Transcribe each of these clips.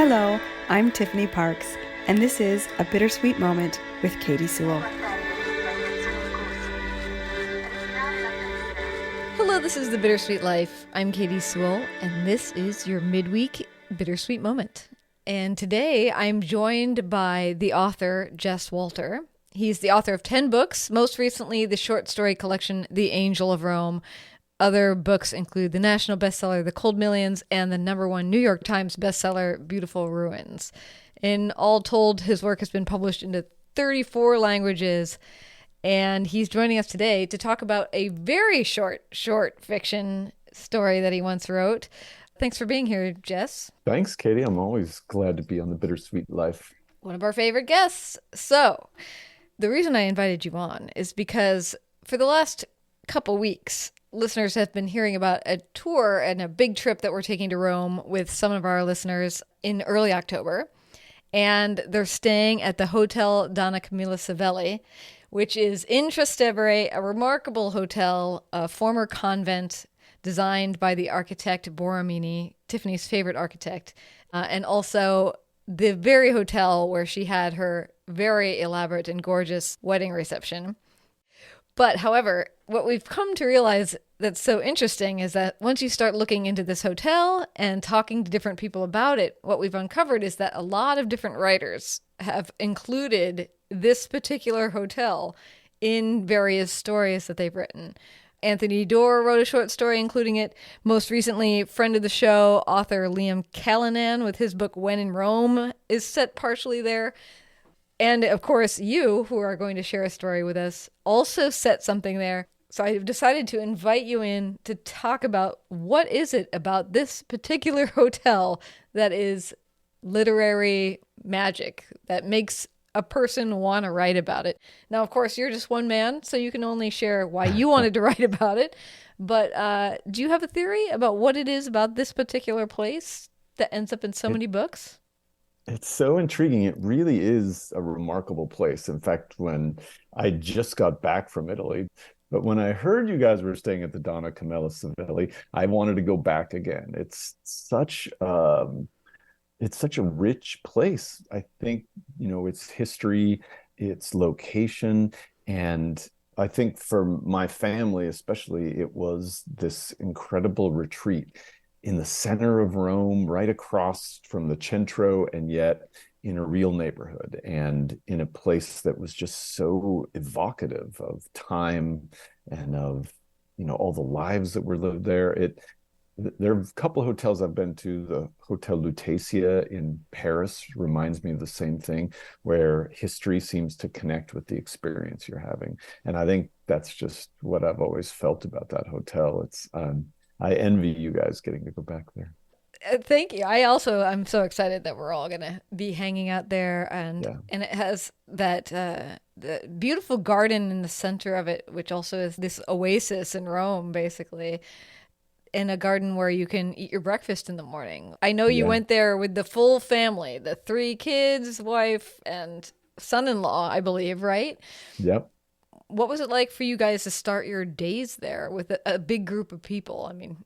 Hello, I'm Tiffany Parks, and this is A Bittersweet Moment with Katie Sewell. Hello, this is The Bittersweet Life. I'm Katie Sewell, and this is your midweek Bittersweet Moment. And today I'm joined by the author, Jess Walter. He's the author of 10 books, most recently the short story collection, The Angel of Rome. Other books include the national bestseller, The Cold Millions, and the #1 New York Times bestseller, Beautiful Ruins. In all told, his work has been published into 34 languages, and he's joining us today to talk about a very short fiction story that he once wrote. Thanks for being here, Jess. Thanks, Katie. I'm always glad to be on the Bittersweet Life. One of our favorite guests. So, the reason I invited you on is because for the last couple weeks, listeners have been hearing about a tour and a big trip that we're taking to Rome with some of our listeners in early October. And they're staying at the Hotel Donna Camilla Savelli, which is in Trastevere, a remarkable hotel, a former convent designed by the architect Borromini, Tiffany's favorite architect, and also the very hotel where she had her very elaborate and gorgeous wedding reception. But however, what we've come to realize that's so interesting is that once you start looking into this hotel and talking to different people about it, what we've uncovered is that a lot of different writers have included this particular hotel in various stories that they've written. Anthony Doerr wrote a short story including it. Most recently, friend of the show, author Liam Callanan, with his book When in Rome, is set partially there. And of course, you, who are going to share a story with us, also set something there. So I've decided to invite you in to talk about what is it about this particular hotel that is literary magic that makes a person want to write about it. Now, of course, you're just one man, so you can only share why you wanted to write about it. But do you have a theory about what it is about this particular place that ends up in so many books? It's so intriguing. It really is a remarkable place. In fact, when I just got back from Italy, but when I heard you guys were staying at the Donna Camilla Savelli, I wanted to go back again. It's such a rich place. I think, its history, its location, and I think for my family especially, it was this incredible retreat in the center of Rome, right across from the Centro, and yet in a real neighborhood and in a place that was just so evocative of time and of, all the lives that were lived there. There are a couple of hotels I've been to. The Hotel Lutetia in Paris reminds me of the same thing, where history seems to connect with the experience you're having. And I think that's just what I've always felt about that hotel. I envy you guys getting to go back there. Thank you. I'm so excited that we're all going to be hanging out there, and it has that the beautiful garden in the center of it, which also is this oasis in Rome, basically, in a garden where you can eat your breakfast in the morning. I know you went there with the full family, the 3 kids, wife, and son-in-law, I believe, right? Yep. What was it like for you guys to start your days there with a big group of people? I mean,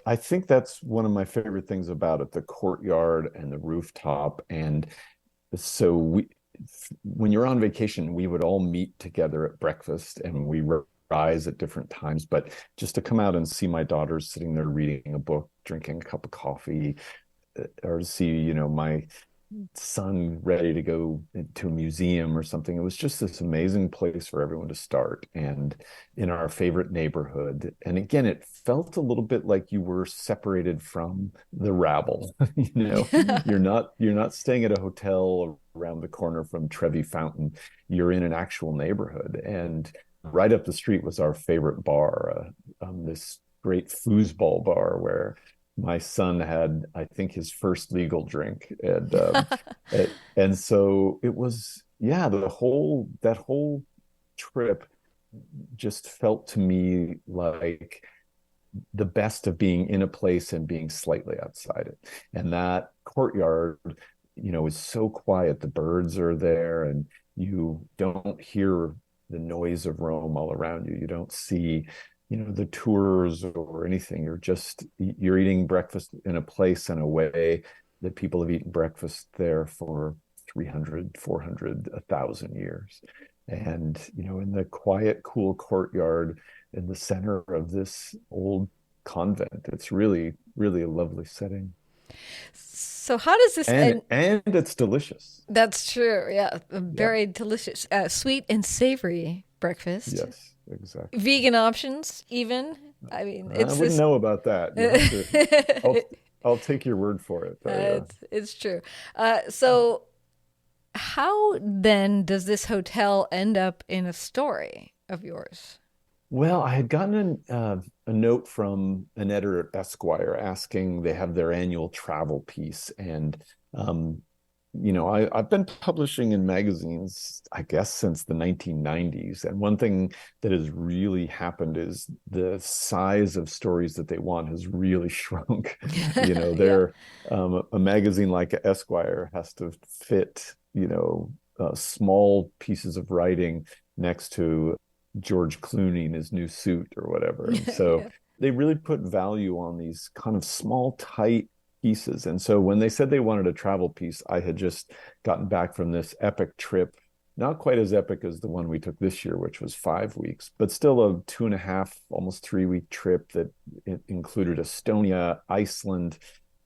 I think that's one of my favorite things about it, the courtyard and the rooftop. And so when you're on vacation, we would all meet together at breakfast, and we rise at different times. But just to come out and see my daughters sitting there reading a book, drinking a cup of coffee, or to see, my son ready to go to a museum or something. It was just this amazing place for everyone to start, and in our favorite neighborhood. And again, it felt a little bit like you were separated from the rabble. You're not staying at a hotel around the corner from Trevi Fountain. You're in an actual neighborhood, and right up the street was our favorite bar, this great foosball bar where my son had, I think, his first legal drink, and so it was, that whole trip just felt to me like the best of being in a place and being slightly outside it. And that courtyard, is so quiet. The birds are there, and you don't hear the noise of Rome all around you. You don't see the tours or anything. You're eating breakfast in a place and a way that people have eaten breakfast there for 300, 400, 1,000 years. And, in the quiet, cool courtyard in the center of this old convent, it's really, really a lovely setting. So how does this And end? and it's delicious. That's true. Yeah, a Yeah. very delicious, sweet and savory breakfast. Yes, exactly. Vegan options, even. I mean, I it's wouldn't this. know about that. You'll have to. I'll take your word for it. It's true. So, how then does this hotel end up in a story of yours? Well, I had gotten a note from an editor at Esquire asking they have their annual travel piece, and um, I've been publishing in magazines, I guess, since the 1990s. And one thing that has really happened is the size of stories that they want has really shrunk. Yeah. They're a magazine like Esquire has to fit, small pieces of writing next to George Clooney in his new suit or whatever. And so Yeah. they really put value on these kind of small, tight pieces. And so when they said they wanted a travel piece, I had just gotten back from this epic trip, not quite as epic as the one we took this year, which was 5 weeks, but still a 2.5, almost 3 week trip that it included Estonia, Iceland,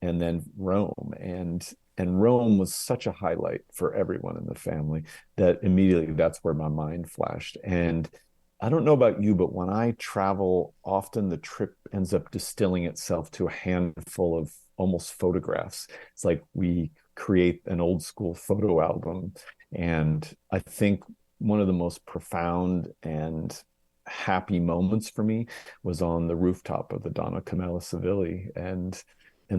and then Rome. And Rome was such a highlight for everyone in the family that immediately that's where my mind flashed. And I don't know about you, but when I travel, often the trip ends up distilling itself to a handful of almost photographs. It's like we create an old school photo album. And I think one of the most profound and happy moments for me was on the rooftop of the Donna Camella Civilli. And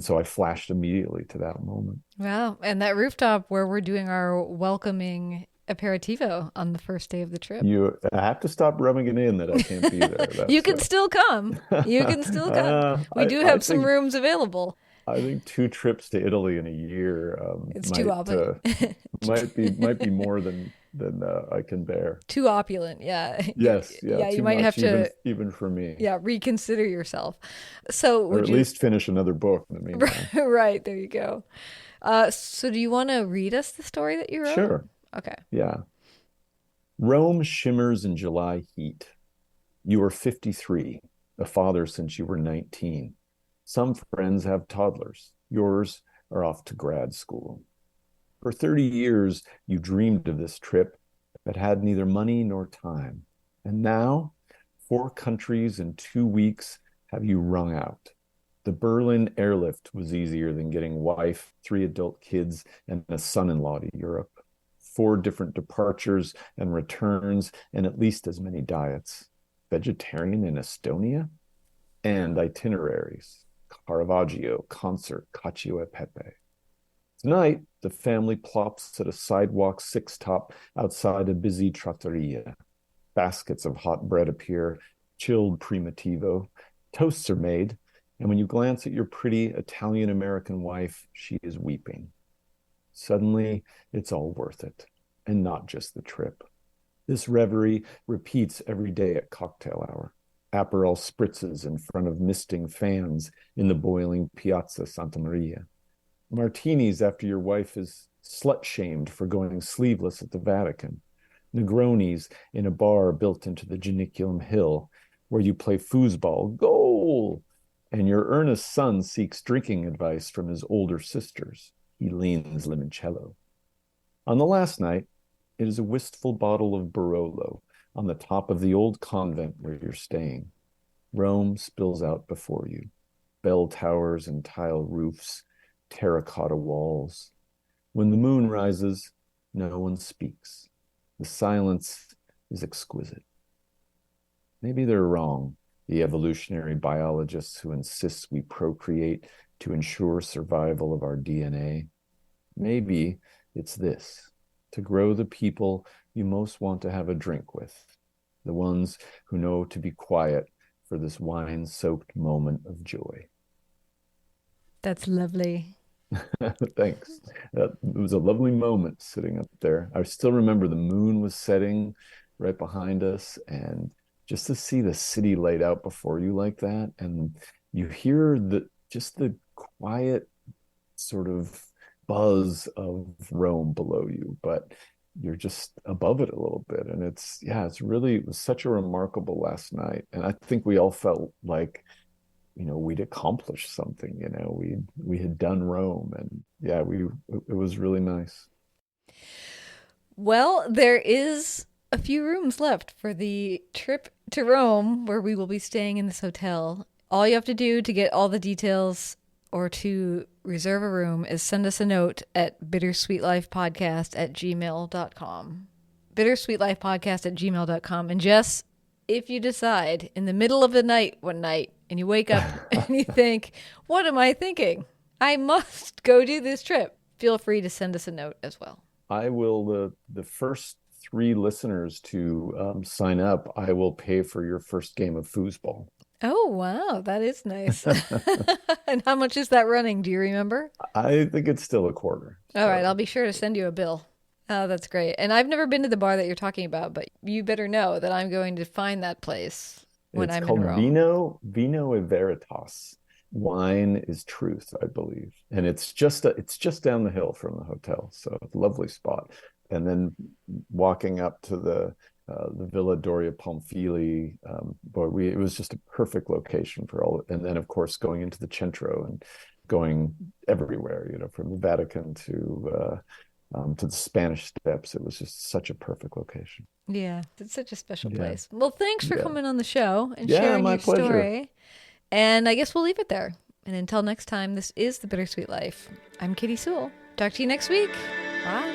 so I flashed immediately to that moment. Wow. And that rooftop where we're doing our welcoming aperitivo on the first day of the trip. I have to stop rubbing it in that I can't be there. You That's can still come. You can still come. We do I have some think rooms available. I think 2 trips to Italy in a year It's too opulent. might be more than I can bear. Too opulent. Yeah. Yes, yeah, Yeah, you too might have much to, even for me. yeah, reconsider yourself. So Or would at you, least finish another book in the meantime. right, there you go. So do you want to read us the story that you wrote? Sure. Okay. Yeah. Rome shimmers in July heat. You are 53, a father since you were 19. Some friends have toddlers. Yours are off to grad school. For 30 years, you dreamed of this trip, but had neither money nor time. And now, 4 countries in 2 weeks have you wrung out. The Berlin airlift was easier than getting wife, 3 adult kids, and a son-in-law to Europe. 4 different departures and returns, and at least as many diets. Vegetarian in Estonia? And itineraries. Caravaggio, concert, cacio e pepe. Tonight, the family plops at a sidewalk six-top outside a busy trattoria. Baskets of hot bread appear, chilled primitivo. Toasts are made, and when you glance at your pretty Italian-American wife, she is weeping. Suddenly, it's all worth it, and not just the trip. This reverie repeats every day at cocktail hour. Aperol spritzes in front of misting fans in the boiling Piazza Santa Maria. Martinis after your wife is slut-shamed for going sleeveless at the Vatican. Negronis in a bar built into the Janiculum Hill, where you play foosball, goal! And your earnest son seeks drinking advice from his older sisters. He leans limoncello. On the last night, it is a wistful bottle of Barolo on the top of the old convent where you're staying. Rome spills out before you. Bell towers and tile roofs, terracotta walls. When the moon rises, no one speaks. The silence is exquisite. Maybe they're wrong, the evolutionary biologists who insist we procreate to ensure survival of our DNA. Maybe it's this, to grow the people you most want to have a drink with, the ones who know to be quiet for this wine-soaked moment of joy. That's lovely. Thanks. It was a lovely moment sitting up there. I still remember the moon was setting right behind us, and just to see the city laid out before you like that, and you hear the quiet sort of buzz of Rome below you, but you're just above it a little bit. And it was such a remarkable last night. And I think we all felt like, we'd accomplished something, we had done Rome, and it was really nice. Well, there is a few rooms left for the trip to Rome where we will be staying in this hotel. All you have to do to get all the details or to reserve a room is send us a note at bittersweetlifepodcast@gmail.com. Bittersweetlifepodcast@gmail.com. And Jess, if you decide in the middle of the night one night and you wake up and you think, what am I thinking? I must go do this trip. Feel free to send us a note as well. I will, the first 3 listeners to sign up, I will pay for your first game of foosball. Oh, wow. That is nice. And how much is that running? Do you remember? I think it's still a quarter. All right. I'll be sure to send you a bill. Oh, that's great. And I've never been to the bar that you're talking about, but you better know that I'm going to find that place when I'm in Rome. It's called Vino e Veritas. Wine is truth, I believe. And it's just down the hill from the hotel. So lovely spot. And then walking up to the Villa Doria Pamphili, it was just a perfect location for all. And then, of course, going into the Centro and going everywhere, from the Vatican to the Spanish Steps. It was just such a perfect location. Yeah, it's such a special place. Well, thanks for coming on the show and sharing my your pleasure. story. And I guess we'll leave it there. And until next time, this is The Bittersweet Life. I'm Kitty Sewell. Talk to you next week. Bye.